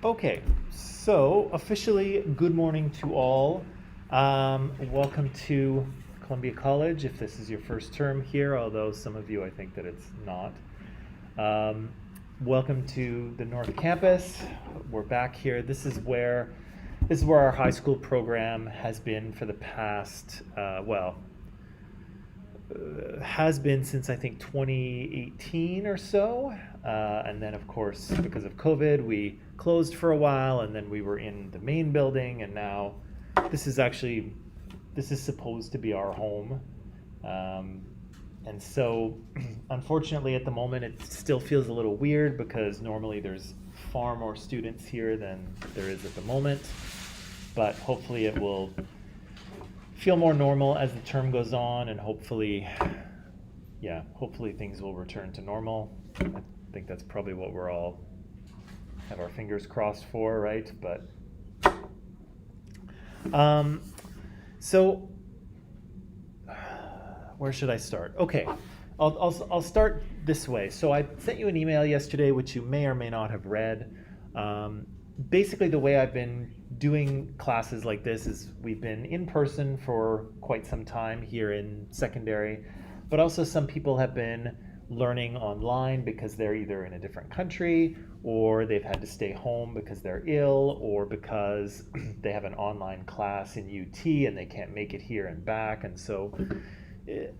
Okay, so officially, good morning to all. Welcome to Columbia College, if this is your first term here, although some of you I think that it's not. Welcome to the North Campus. We're back here. This is where our high school program has been for the past, has been since I think 2018 or so. And then, of course, because of COVID, we closed for a while, and then we were in the main building, and now this is actually this is supposed to be our home. Um, and so, unfortunately, at the moment, it still feels a little weird because normally there's far more students here than there is at the moment. But hopefully, it will feel more normal as the term goes on, and hopefully things will return to normal. I think that's probably what we're all have our fingers crossed for, right? But um, so where should I start? Okay, I'll start this way. So I sent you an email yesterday, which you may or may not have read. Basically, the way I've been doing classes like this is we've been in person for quite some time here in secondary, but also some people have been learning online because they're either in a different country or they've had to stay home because they're ill or because they have an online class in UT and they can't make it here and back. And so,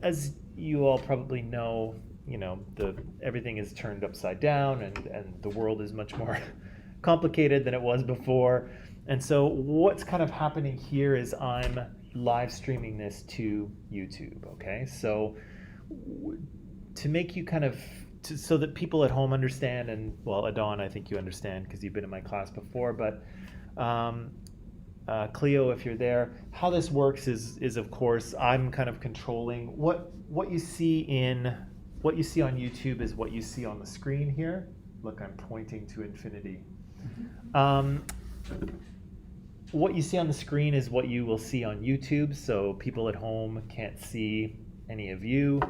as you all probably know, the everything is turned upside down, and the world is much more complicated than it was before. And so what's kind of happening here is I'm live streaming this to YouTube, okay? So to make you so that people at home understand, and well, Adon, I think you understand because you've been in my class before, but Cleo, if you're there, how this works is of course I'm kind of controlling what you see on YouTube is what you see on the screen here. Look, I'm pointing to infinity. Um, what you see on the screen is what you will see on YouTube, so people at home can't see any of you.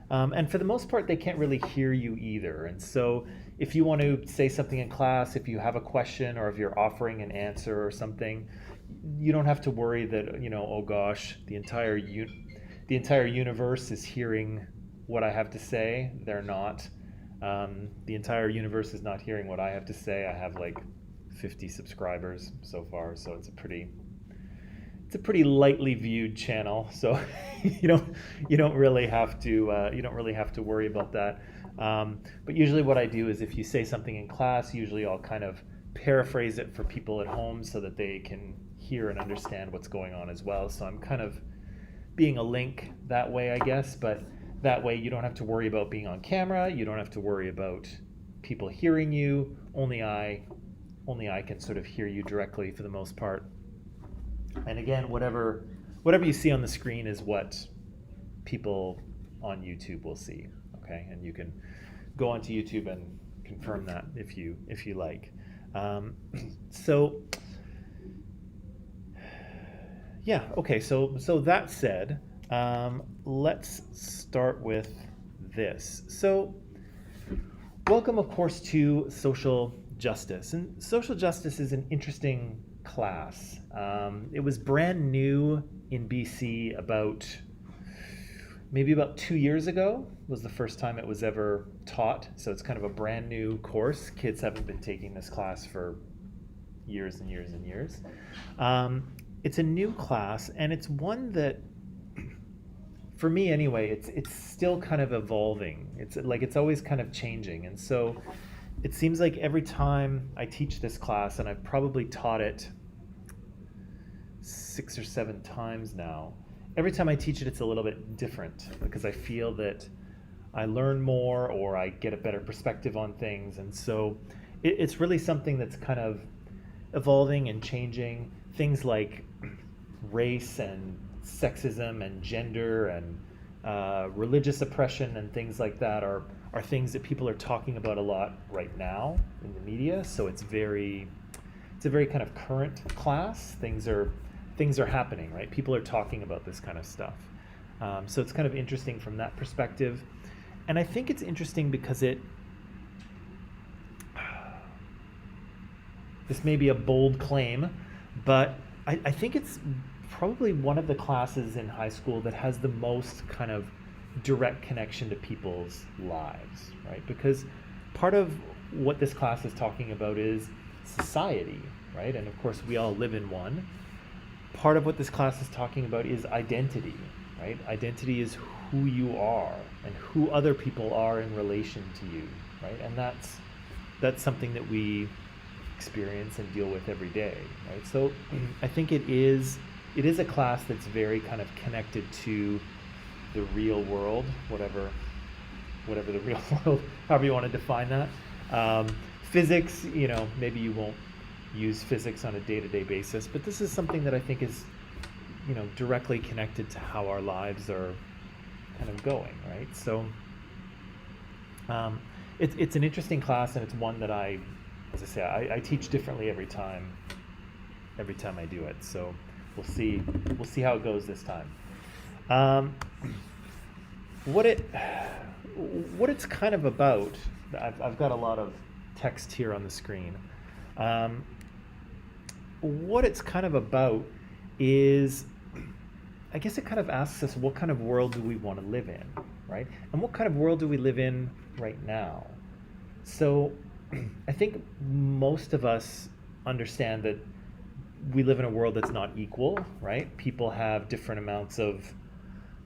And for the most part, they can't really hear you either. And so if you want to say something in class, if you have a question, or if you're offering an answer or something, you don't have to worry that, oh gosh, the entire universe is hearing what I have to say. They're not. The entire universe is not hearing what I have to say. I have like 50 subscribers so far, so it's a pretty lightly viewed channel. So you don't really have to worry about that. But usually, what I do is if you say something in class, usually I'll kind of paraphrase it for people at home so that they can hear and understand what's going on as well. So I'm kind of being a link that way, I guess, but that way you don't have to worry about being on camera. You don't have to worry about people hearing you. Only I can sort of hear you directly for the most part. And again, whatever you see on the screen is what people on YouTube will see. Okay, and you can go onto YouTube and confirm that if you like. So yeah, okay. So that said, let's start with this. So, welcome, of course, to social justice. And social justice is an interesting class. It was brand new in BC maybe about 2 years ago was the first time it was ever taught. So it's kind of a brand new course. Kids haven't been taking this class for years and years and years. It's a new class, and it's one that, for me anyway, it's still kind of evolving. It's always kind of changing. And so it seems like every time I teach this class, and I've probably taught it 6 or 7 times now, every time I teach it, it's a little bit different because I feel that I learn more or I get a better perspective on things. And so it's really something that's kind of evolving and changing. Things like race and sexism and gender and religious oppression and things like that are things that people are talking about a lot right now in the media. So it's a very kind of current class. Things are happening, right? People are talking about this kind of stuff. So it's kind of interesting from that perspective. And I think it's interesting because this may be a bold claim, but I think it's probably one of the classes in high school that has the most kind of direct connection to people's lives, right? Because part of what this class is talking about is society, right? And of course, we all live in one. Part of what this class is talking about is identity, right? Identity is who you are and who other people are in relation to you, right? And that's something that we experience and deal with every day, right? So I think it is a class that's very kind of connected to the real world, whatever the real world, however you want to define that. Physics, maybe you won't use physics on a day-to-day basis, but this is something that I think is, directly connected to how our lives are kind of going, right? So it's an interesting class, and it's one that as I say, I teach differently every time I do it. So we'll see how it goes this time. What it's kind of about, I've got a lot of text here on the screen. What it's kind of about is, I guess it kind of asks us, what kind of world do we want to live in, right? And what kind of world do we live in right now? So I think most of us understand that we live in a world that's not equal, right? People have different amounts of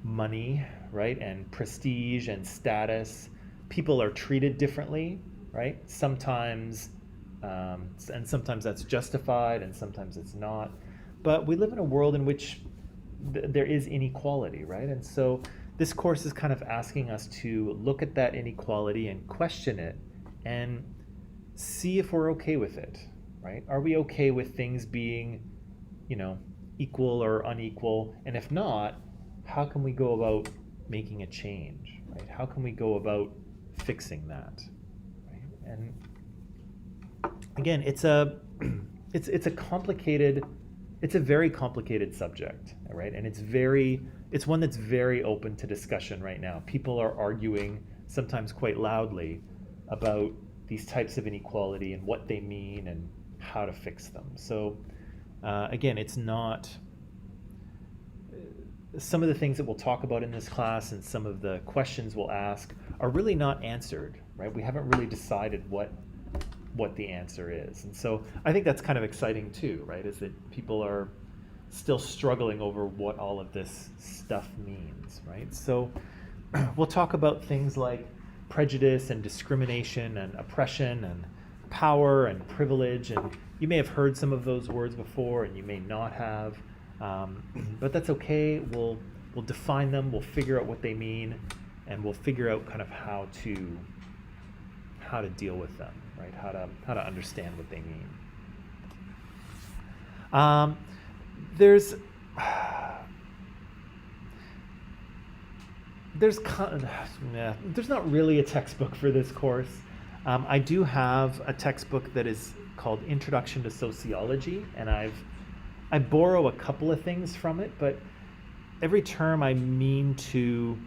money, right? And prestige and status. People are treated differently, right? Sometimes, and sometimes that's justified and sometimes it's not. But we live in a world in which there is inequality, right? And so this course is kind of asking us to look at that inequality and question it and see if we're okay with it, right? Are we okay with things being, equal or unequal? And if not, how can we go about making a change, right? How can we go about fixing that, right? And again, it's a very complicated subject, right? And it's one that's very open to discussion right now. People are arguing, sometimes quite loudly, about these types of inequality and what they mean and how to fix them. So again, it's not, some of the things that we'll talk about in this class and some of the questions we'll ask are really not answered, right? We haven't really decided what the answer is. And so I think that's kind of exciting too, right? Is that people are still struggling over what all of this stuff means, right? So we'll talk about things like prejudice and discrimination and oppression and power and privilege, and you may have heard some of those words before and you may not have, but that's okay. We'll define them, we'll figure out what they mean, and we'll figure out kind of how to deal with them, right? How to understand what they mean. There's not really a textbook for this course. I do have a textbook that is called Introduction to Sociology, and I borrow a couple of things from it, but every term I mean to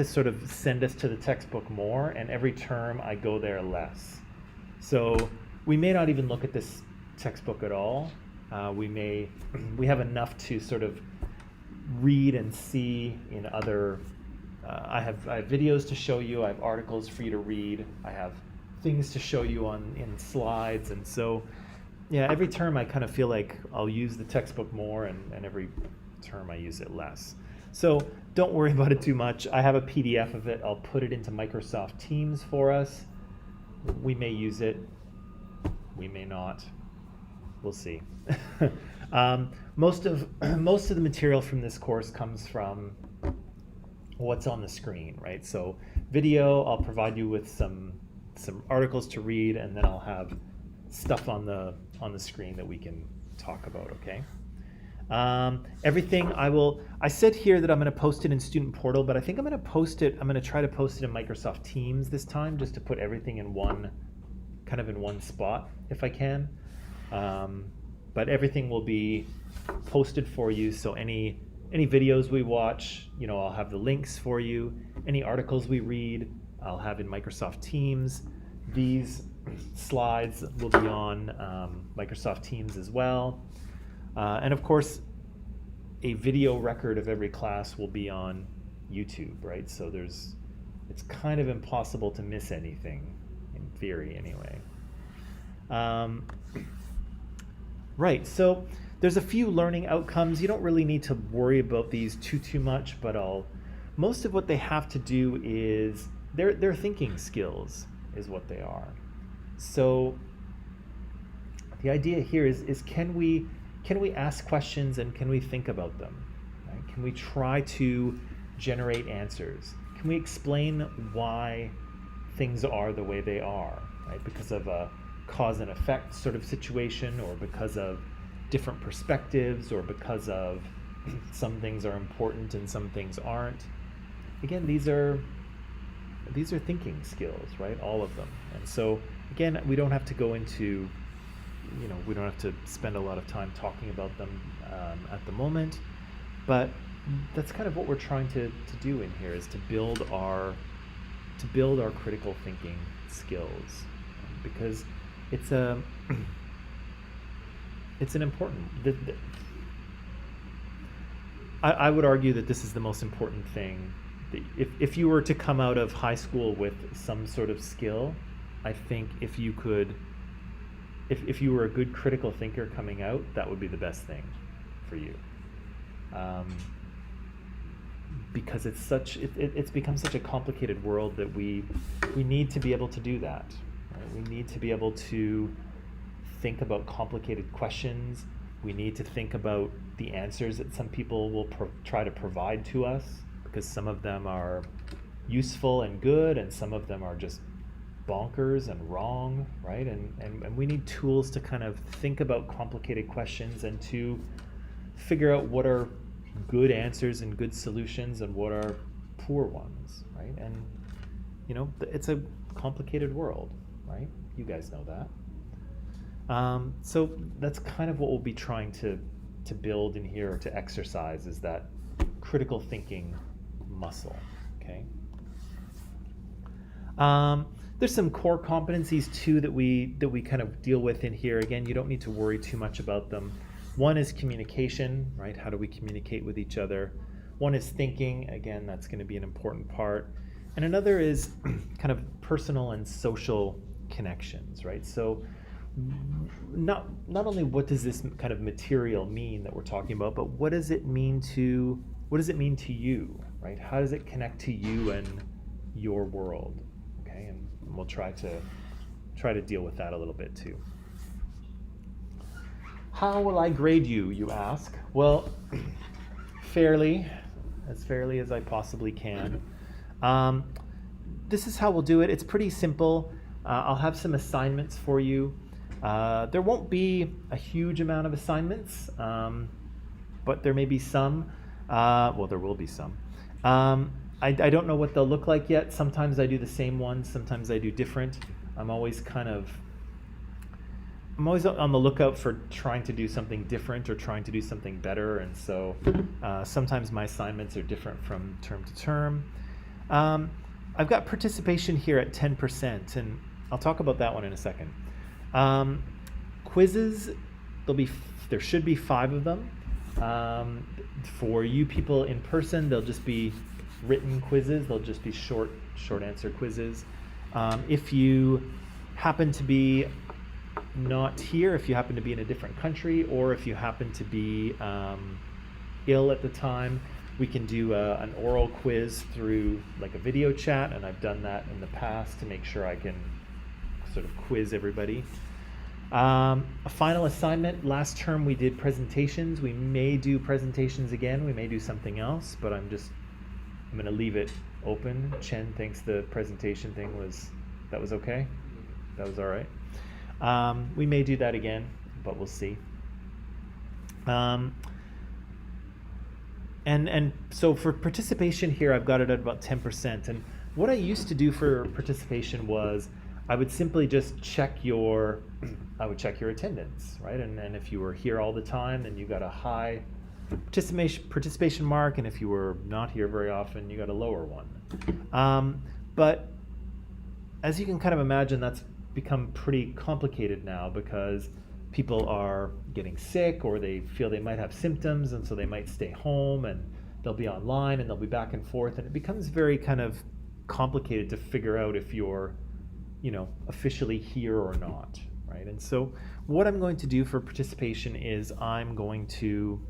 sort of send us to the textbook more, and every term I go there less. So we may not even look at this textbook at all. We have enough to sort of read and see in other, I have videos to show you, I have articles for you to read, I have things to show you in slides, and so yeah, every term I kind of feel like I'll use the textbook more, and every term I use it less. So don't worry about it too much. I have a PDF of it. I'll put it into Microsoft Teams for us. We may use it, we may not. We'll see. Most of the material from this course comes from what's on the screen, right? So video, I'll provide you with some articles to read, and then I'll have stuff on the screen that we can talk about, okay? Everything I said here that I'm going to post it in Student Portal, but I think I'm going to try to post it in Microsoft Teams this time, just to put everything in one spot if I can. But everything will be posted for you, so any videos we watch, I'll have the links for you. Any articles we read, I'll have in Microsoft Teams. These slides will be on Microsoft Teams as well. And of course, a video record of every class will be on YouTube, right? So it's kind of impossible to miss anything, in theory anyway. Right, so there's a few learning outcomes. You don't really need to worry about these too much, but most of what they have to do is their thinking skills is what they are. So the idea here is can we ask questions and can we think about them? Right? Can we try to generate answers? Can we explain why things are the way they are, right? Because of a cause and effect sort of situation, or because of different perspectives, or because of some things are important and some things aren't. Again, these are thinking skills, right? All of them. And so again, we don't have to go into, we don't have to spend a lot of time talking about them at the moment, but that's kind of what we're trying to do in here, is to build our critical thinking skills, because it's an important. I would argue that this is the most important thing. If you were to come out of high school with some sort of skill, I think if you were a good critical thinker coming out, that would be the best thing for you. Because it's become such a complicated world that we need to be able to do that. Right? We need to be able to think about complicated questions. We need to think about the answers that some people will try to provide to us, because some of them are useful and good, and some of them are just bonkers and wrong, right? And we need tools to kind of think about complicated questions and to figure out what are good answers and good solutions and what are poor ones, right? And it's a complicated world, right? You guys know that. So that's kind of what we'll be trying to build in here, or to exercise, is that critical thinking muscle. Okay. There's some core competencies too that we kind of deal with in here. Again, you don't need to worry too much about them. One is communication, right? How do we communicate with each other? One is thinking. Again, that's going to be an important part. And another is kind of personal and social connections, right? So not only what does this kind of material mean that we're talking about, but what does it mean to you, right? How does it connect to you and your world? Okay, and we'll try to deal with that a little bit too. How will I grade you, you ask? Well, fairly as I possibly can. This is how we'll do it. It's pretty simple. I'll have some assignments for you. There won't be a huge amount of assignments, but there may be some. Well, there will be some. I don't know what they'll look like yet. Sometimes I do the same ones, sometimes I do different. I'm always on the lookout for trying to do something different or trying to do something better, and so sometimes my assignments are different from term to term. I've got participation here at 10%, and I'll talk about that one in a second. Quizzes, there should be 5 of them. For you people in person, they'll just be written quizzes. They'll just be short answer quizzes. If you happen to be not here, if you happen to be in a different country, or if you happen to be ill at the time, we can do an oral quiz through like a video chat, and I've done that in the past to make sure I can sort of quiz everybody. A final assignment. Last term we did presentations. We may do presentations again. We may do something else, but I'm going to leave it open. Chen thinks the presentation thing was okay. That was all right. We may do that again, but we'll see. And so for participation here, I've got it at about 10%. And what I used to do for participation was I would simply just check your attendance, right? And if you were here all the time, then you got a high participation mark, and if you were not here very often, you got a lower one. But as you can kind of imagine, that's become pretty complicated now because people are getting sick or they feel they might have symptoms, and so they might stay home and they'll be online and they'll be back and forth, and it becomes very kind of complicated to figure out if you're, officially here or not, right? And so what I'm going to do for participation is I'm going to,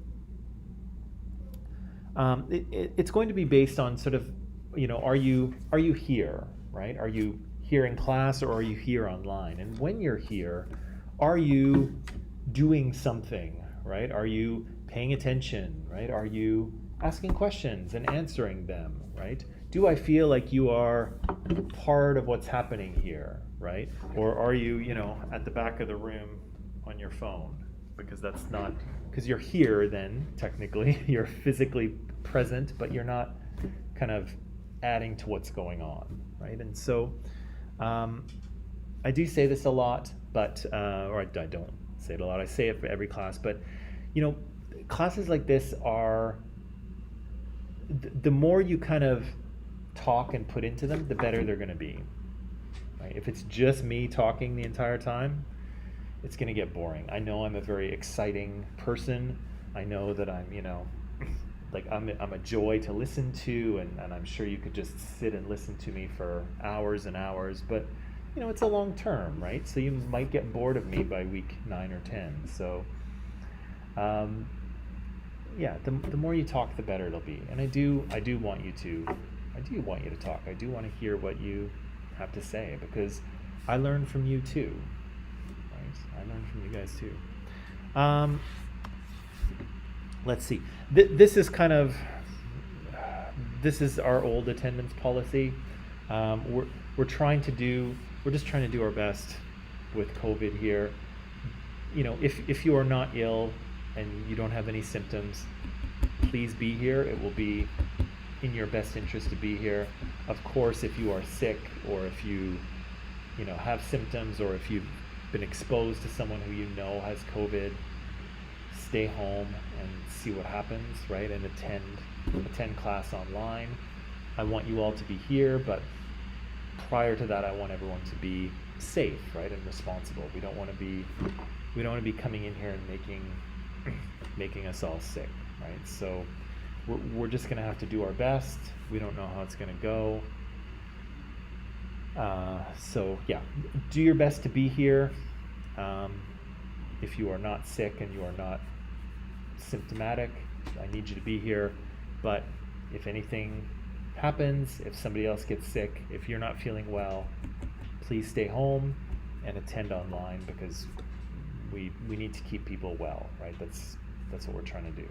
it's going to be based on sort of, are you here, right? Are you here in class or are you here online? And when you're here, are you doing something, right? Are you paying attention, right? Are you asking questions and answering them, right? Do I feel like you are part of what's happening here, right? Or are you, at the back of the room on your phone? Because that's not, because you're here then, technically, you're physically present, but you're not kind of adding to what's going on, right? And so I do say this a lot, but, or I don't say it a lot, I say it for every class, but, classes like this are, the more you kind of talk and put into them, the better they're going to be. Right? If it's just me talking the entire time, it's going to get boring. I know I'm a very exciting person. I know that I'm, I'm a joy to listen to, and I'm sure you could just sit and listen to me for hours and hours, but it's a long term, right? So you might get bored of me by week 9 or 10. So the more you talk, the better it'll be. And I do want you to talk. I do want to hear what you have to say, because I learn from you too, right? I learn from you guys too. Let's see. This is our old attendance policy. We're just trying to do our best with COVID here. If you are not ill and you don't have any symptoms, please be here. It will be in your best interest to be here. Of course, if you are sick, or if you have symptoms, or if you've been exposed to someone who has COVID, stay home and see what happens, right? And attend class online. I want you all to be here, but prior to that, I want everyone to be safe, right, and responsible. We don't want to be coming in here and making us all sick, right? So we're just going to have to do our best. We don't know how it's going to go. So yeah, do your best to be here. If you are not sick and you are not symptomatic, I need you to be here. But if anything happens, if somebody else gets sick, if you're not feeling well, please stay home and attend online, because we need to keep people well, right? That's what we're trying to do.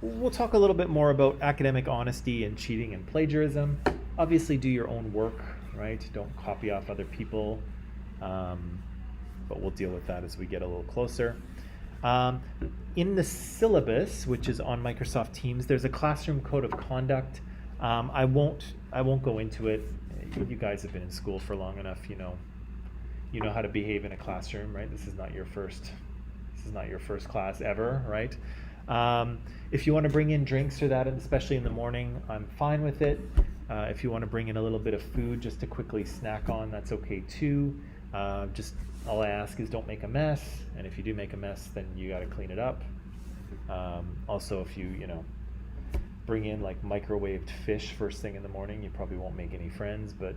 We'll talk a little bit more about academic honesty and cheating and plagiarism. Obviously, do your own work, right? Don't copy off other people, but we'll deal with that as we get a little closer. In the syllabus, which is on Microsoft Teams, there's a classroom code of conduct. I won't go into it. You guys have been in school for long enough. You know how to behave in a classroom, right? This is not your first class ever, right? If you want to bring in drinks or that, especially in the morning, I'm fine with it. If you want to bring in a little bit of food just to quickly snack on, that's okay too. Just all I ask is don't make a mess, and if you do make a mess, then you got to clean it up. Also, if you bring in like microwaved fish first thing in the morning, you probably won't make any friends, but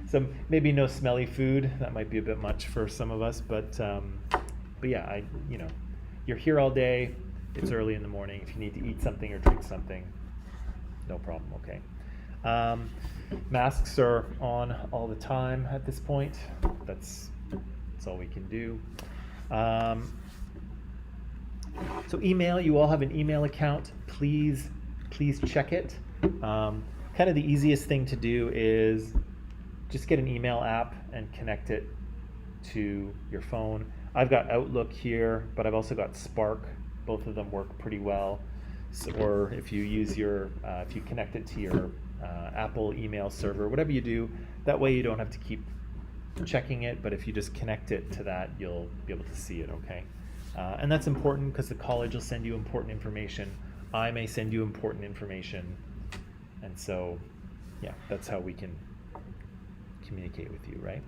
some maybe no smelly food, that might be a bit much for some of us, but yeah, you're here all day, it's early in the morning. If you need to eat something or drink something, no problem, okay? Masks are on all the time at this point. That's all we can do. So email, you all have an email account. Please check it. Kind of the easiest thing to do is just get an email app and connect it to your phone. I've got Outlook here, but I've also got Spark. Both of them work pretty well. So, or if you use if you connect it to your Apple email server, whatever you do, that way you don't have to keep checking it, but if you just connect it to that, you'll be able to see it, okay? And that's important because the college will send you important information. I may send you important information, and so yeah, that's how we can communicate with you, right?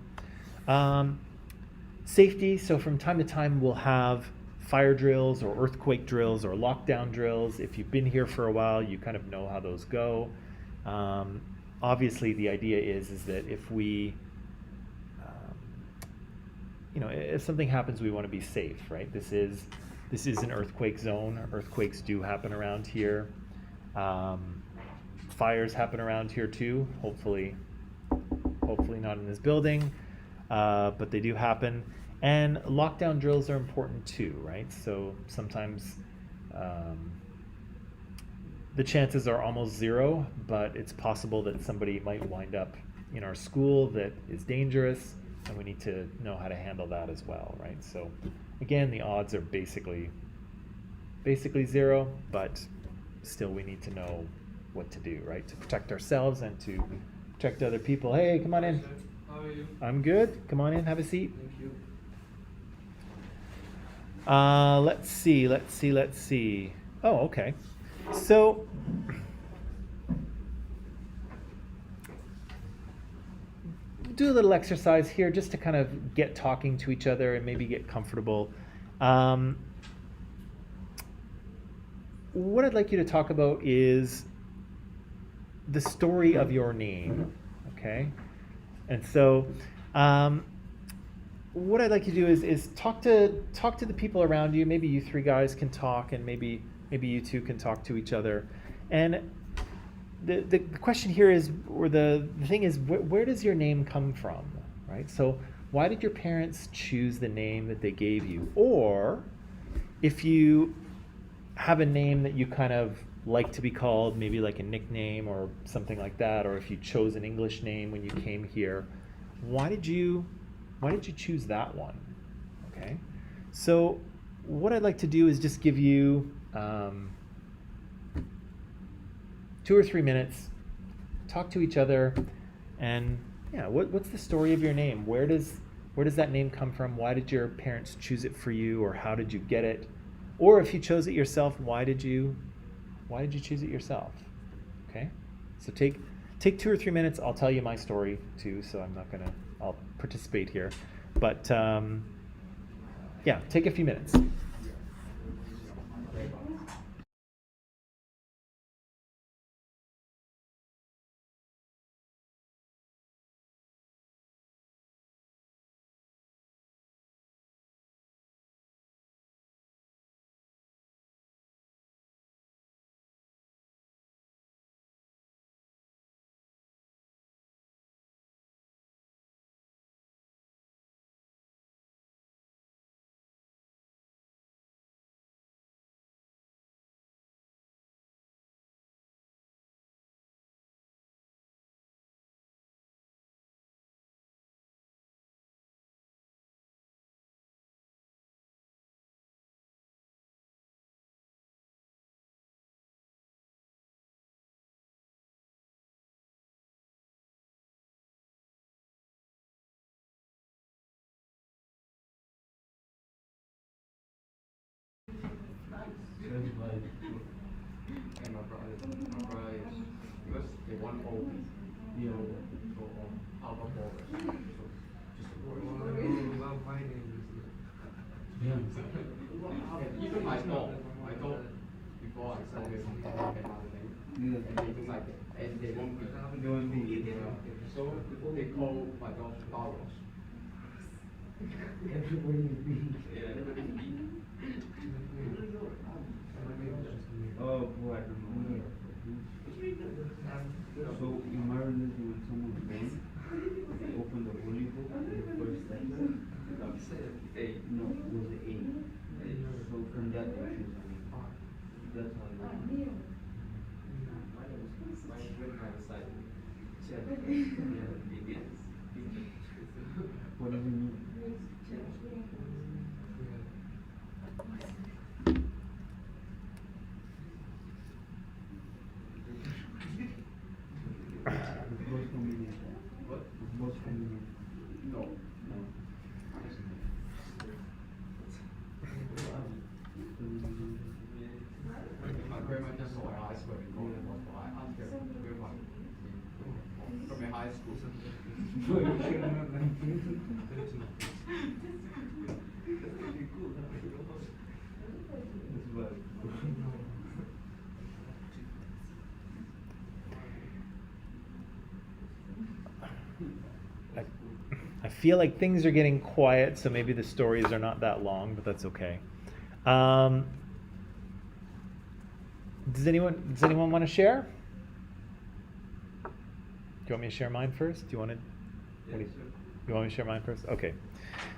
Safety, so from time to time we'll have fire drills or earthquake drills or lockdown drills. If you've been here for a while, you kind of know how those go. Um, Obviously, the idea is that if we, if something happens, we want to be safe, right? This is an earthquake zone. Earthquakes do happen around here. Fires happen around here too. Hopefully not in this building, but they do happen. And lockdown drills are important too, right? So sometimes the chances are almost zero, but it's possible that somebody might wind up in our school that is dangerous, and we need to know how to handle that as well, right? So again, the odds are basically zero, but still we need to know what to do, right? To protect ourselves and to protect other people. Hey, come on in. How are you? I'm good. Come on in, have a seat. Thank you. Let's see. Oh, okay. So, do a little exercise here just to kind of get talking to each other and maybe get comfortable. What I'd like you to talk about is the story of your name, okay? And so, what I'd like you to do is talk to the people around you. Maybe you three guys can talk, and maybe you two can talk to each other. And the question here is, or the thing is, where does your name come from, right? So why did your parents choose the name that they gave you? Or if you have a name that you kind of like to be called, maybe like a nickname or something like that, or if you chose an English name when you came here, why did you choose that one? Okay, so what I'd like to do is just give you 2 or 3 minutes, talk to each other, and yeah, what's the story of your name? Where does that name come from? Why did your parents choose it for you, or how did you get it? Or if you chose it yourself, why did you choose it yourself? Okay, so take 2 or 3 minutes. I'll tell you my story too, so I'll participate here, but yeah, take a few minutes. And my brother is because they want all so out of all so just a boy. Well, my name is and even I thought before I saw this another name. And they just like it. And they want me. So they call my dog Barros. Oh boy, I don't know. So you married into when someone was born, they opened the holy book, and the first letter, no, it was the A. So from that they choose a name. That's how it works. What does it mean? Most convenient. What? Most convenient. No. No. My grandma just saw my eyes when we called it. I asked her where my from a high school. I feel like things are getting quiet, so maybe the stories are not that long, but that's okay. Does anyone want to share? Do you want me to share mine first? Do you want to? You want me to share mine first? Okay.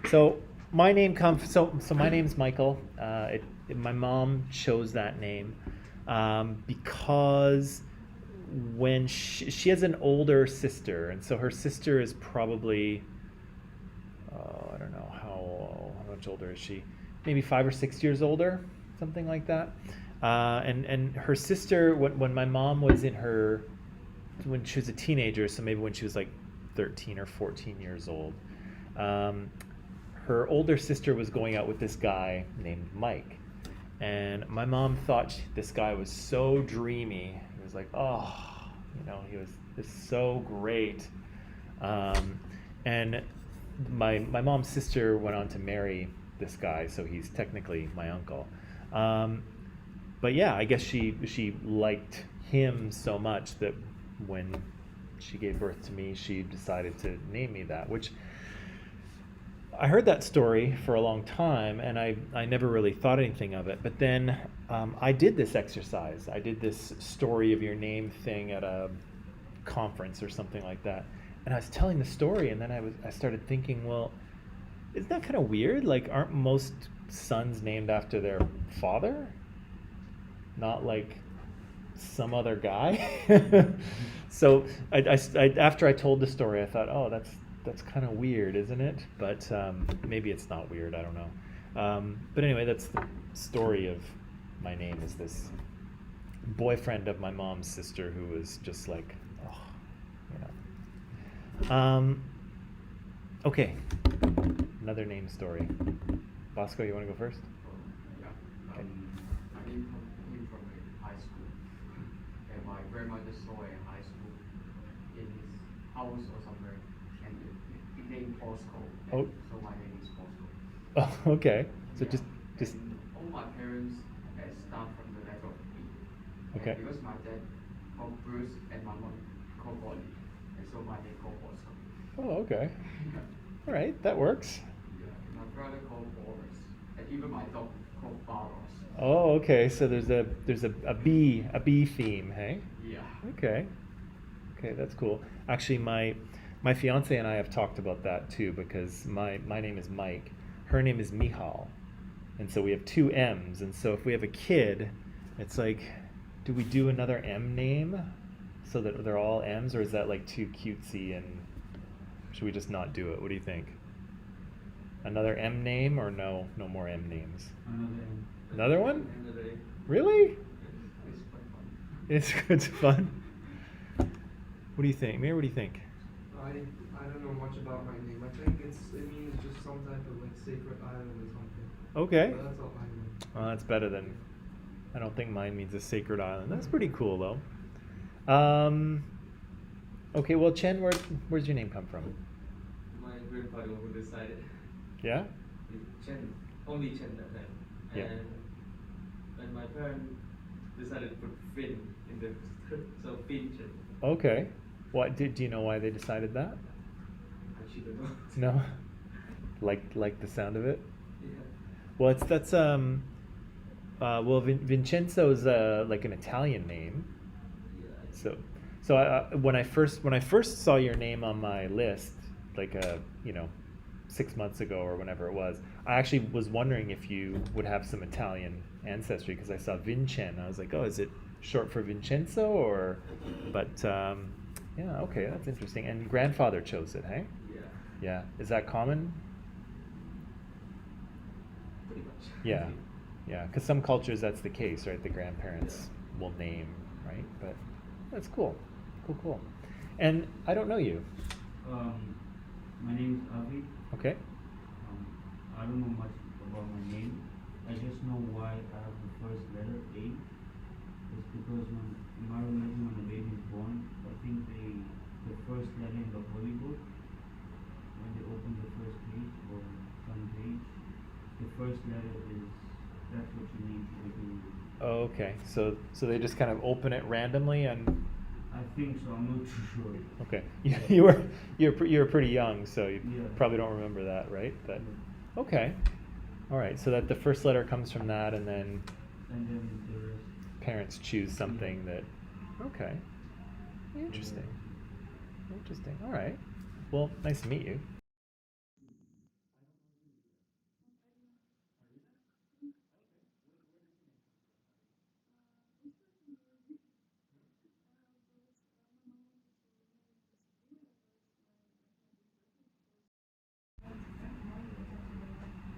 So my name comes. So my name's Michael. My mom chose that name because when she has an older sister, and so her sister is probably I don't know how much older is she? Maybe 5 or 6 years older, something like that. And her sister, when my mom was when she was a teenager, so maybe when she was like 13 or 14 years old, her older sister was going out with this guy named Mike. And my mom thought this guy was so dreamy. He was like, oh, he was just so great. And my mom's sister went on to marry this guy, so he's technically my uncle. But yeah, I guess she liked him so much that when she gave birth to me, she decided to name me that, which I heard that story for a long time, and I never really thought anything of it. But then I did this exercise. I did this story of your name thing at a conference or something like that. And I was telling the story, and then I started thinking, well, isn't that kind of weird? Like, aren't most sons named after their father? Not like some other guy? So after I told the story, I thought, oh, that's kind of weird, isn't it? But maybe it's not weird. I don't know. But anyway, that's the story of my name, is this boyfriend of my mom's sister who was just like, oh, okay, another name story. Bosco, you want to go first? Yeah. Okay. I came from a high school, and my grandmother saw a high school in his house or somewhere, and it named Bosco. Oh. So my name is Bosco. Oh, okay. So Yeah. just And all my parents start from the letter B. Okay. And because my dad called Bruce and my mom called Bonnie, and so my name called Bosco. Oh, okay. All right, that works. Yeah. My brother called Boris, and even my dog called Baros. Oh, okay. So there's a bee theme, hey? Yeah. Okay, that's cool. Actually, my fiance and I have talked about that too, because my name is Mike, her name is Mihal, and so we have two M's. And so if we have a kid, it's like, do we do another M name so that they're all M's, or is that like too cutesy, and should we just not do it? What do you think? Another M name, or no more M names? Another one? Really? It's quite fun. It's good fun. What do you think? Mir, what do you think? I don't know much about my name. I think it means just some type of like sacred island or something. Okay. But that's all I know. Well, that's better than. I don't think mine means a sacred island. That's pretty cool, though. Okay, well, Chen, where's your name come from? My grandfather who decided. Yeah. Chen, only Chen that time. Yeah. And my parents decided to put Finn in the so Finn Chen. Okay. What do you know why they decided that? Actually don't know. No. Like the sound of it? Yeah. Well, well, Vincenzo's like an Italian name. Yeah. So when I first saw your name on my list, like 6 months ago or whenever it was, I actually was wondering if you would have some Italian ancestry, because I saw Vincen. I was like, oh, is it short for Vincenzo, or? But yeah, okay, that's interesting. And grandfather chose it, hey? Yeah. Yeah. Is that common? Pretty much. Yeah. Yeah, because some cultures that's the case, right? The grandparents will name, right? But that's cool. Cool. And I don't know you. My name is Avi. Okay. I don't know much about my name. I just know why I have the first letter A. It's because when the baby is born, I think they the first letter in the holy book, when they open the first page or some page, the first letter is, that's what you need to begin with. Oh, okay. So they just kind of open it randomly and. I think so. I'm not too sure. Okay. You were pretty young, so you Yeah. probably don't remember that, right? But okay. All right. So that the first letter comes from that, and then And then the rest. parents choose something that. Okay. Interesting. Interesting. All right. Well, nice to meet you.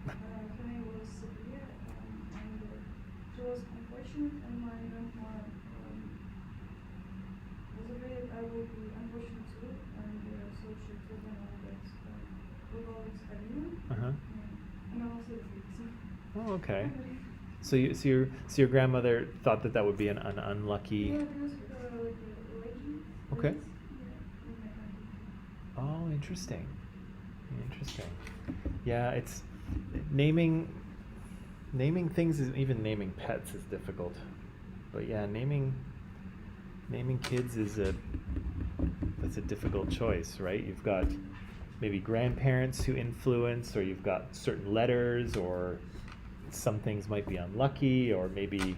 Her name was Sophia, and she was unfortunate, and my grandma was afraid I will be unfortunate too, and so she told me all that we're always having Uh-huh. and I also the fix. Oh, okay. So your grandmother thought that would be an unlucky. Yeah, because like religion. Okay. Yeah, with my family. Oh, interesting. Interesting. Yeah, it's naming things is even naming pets is difficult. But yeah, naming kids that's a difficult choice, right? You've got maybe grandparents who influence, or you've got certain letters, or some things might be unlucky, or maybe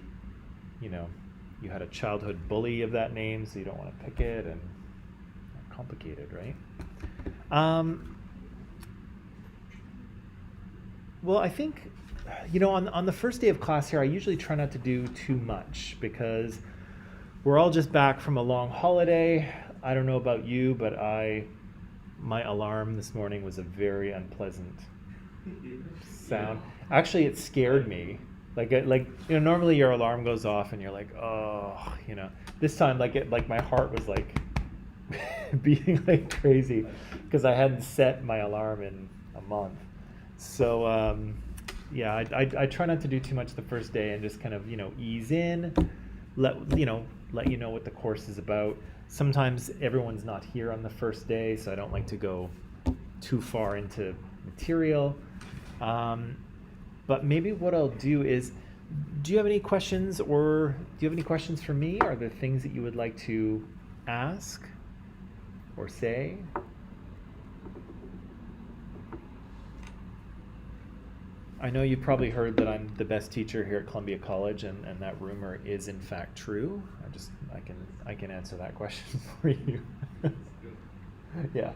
you had a childhood bully of that name, so you don't want to pick it, and complicated, right? Well, I think, on the first day of class here, I usually try not to do too much because we're all just back from a long holiday. I don't know about you, but my alarm this morning was a very unpleasant sound. Actually, it scared me. Normally your alarm goes off and you're like, oh, This time, my heart was like beating like crazy because I hadn't set my alarm in a month. So I try not to do too much the first day and just kind of ease in, let you know what the course is about. Sometimes everyone's not here on the first day, so I don't like to go too far into material. But maybe what I'll do is, do you have any questions, or do you have any questions for me? Are there things that you would like to ask or say? I know you probably heard that I'm the best teacher here at Columbia College, and that rumor is in fact true. I can answer that question for you. Yeah.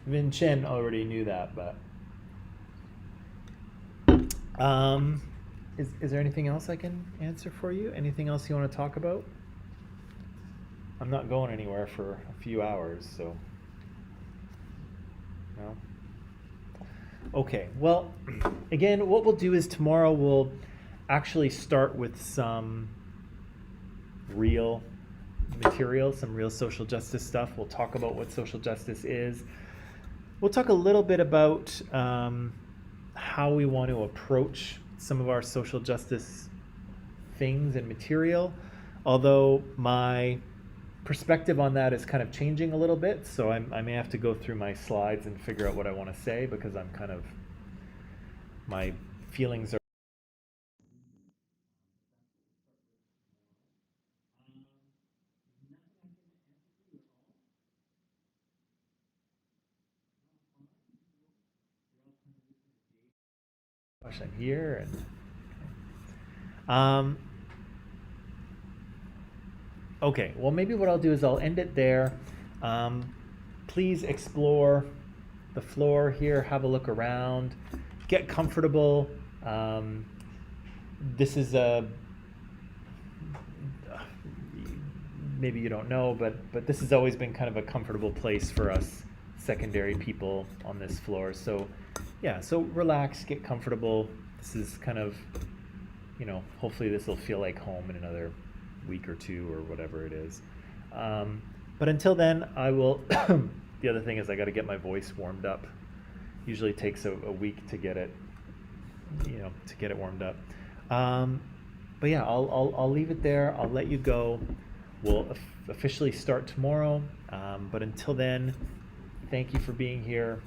Vin Chen already knew that, but is there anything else I can answer for you? Anything else you want to talk about? I'm not going anywhere for a few hours, so no. Okay, well, again, what we'll do is tomorrow we'll actually start with some real material, some real social justice stuff. We'll talk about what social justice is. We'll talk a little bit about how we want to approach some of our social justice things and material, although my perspective on that is kind of changing a little bit, so I may have to go through my slides and figure out what I want to say, because my feelings are gosh, I'm here and okay, well, maybe what I'll do is I'll end it there. Please explore the floor here, have a look around, get comfortable. This is maybe you don't know, but this has always been kind of a comfortable place for us secondary people on this floor. So yeah, so relax, get comfortable. This is kind of, hopefully this will feel like home in another week or two or whatever it is. But until then, I will, the other thing is I got to get my voice warmed up. Usually takes a week to get it, warmed up. But yeah, I'll leave it there. I'll let you go. We'll officially start tomorrow. But until then, thank you for being here.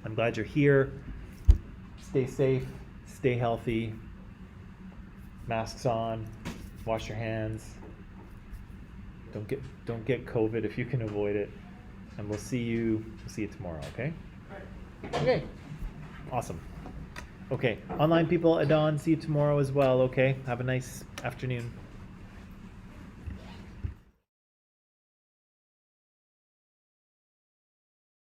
I'm glad you're here. Stay safe, stay healthy, masks on, wash your hands. Don't get COVID if you can avoid it. And we'll see you tomorrow, okay? Okay. Awesome. Okay. Online people, Adon, see you tomorrow as well, okay? Have a nice afternoon.